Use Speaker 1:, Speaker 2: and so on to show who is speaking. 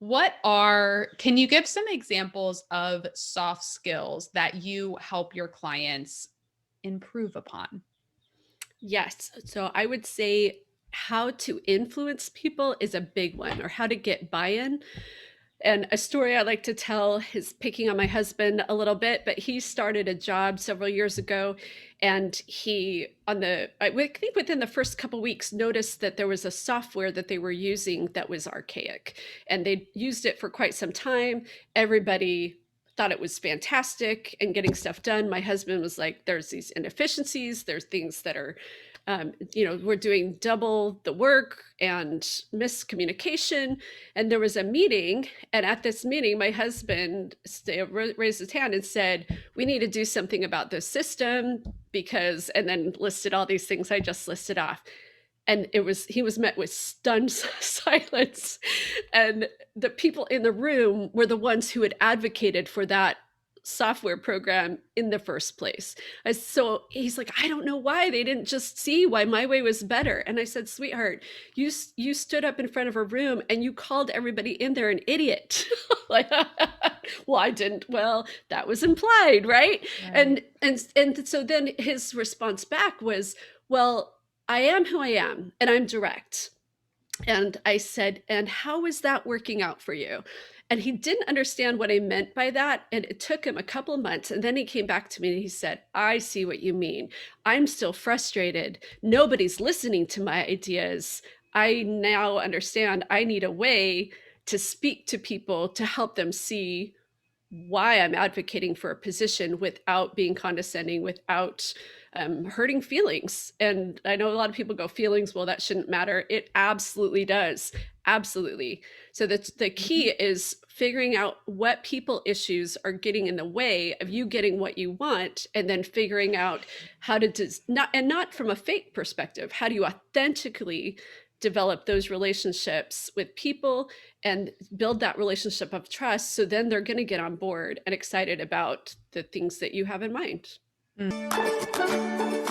Speaker 1: Can you give some examples of soft skills that you help your clients improve upon?
Speaker 2: Yes. So I would say how to influence people is a big one, or how to get buy-in. And a story I like to tell is picking on my husband a little bit, but he started a job several years ago, and I think within the first couple weeks noticed that there was a software that they were using that was archaic, and they'd used it for quite some time. Everybody thought it was fantastic and getting stuff done. My husband was like, there's these inefficiencies, there's things that are we're doing double the work and miscommunication. And there was a meeting, and at this meeting, my husband raised his hand and said, "We need to do something about this system because," and then listed all these things I just listed off. And he was met with stunned silence. And the people in the room were the ones who had advocated for that software program in the first place. So he's like, I don't know why they didn't just see why my way was better. And I said, sweetheart, you stood up in front of a room and you called everybody in there an idiot. Like, well, I didn't. Well, that was implied, right?
Speaker 1: Right.
Speaker 2: And so then his response back was, well, I am who I am, and I'm direct. And I said, "And how is that working out for you?" And he didn't understand what I meant by that, and it took him a couple of months, and then he came back to me and he said, "I see what you mean. I'm still frustrated. Nobody's listening to my ideas. I now understand I need a way to speak to people to help them see why I'm advocating for a position without being condescending, without hurting feelings." And I know a lot of people go, feelings, well, that shouldn't matter. It absolutely does. Absolutely. So that's the
Speaker 1: Mhm.
Speaker 2: key is figuring out what people issues are getting in the way of you getting what you want, and then figuring out how to not from a fake perspective. How do you authentically develop those relationships with people and build that relationship of trust, so then they're going to get on board and excited about the things that you have in mind.
Speaker 1: Mm.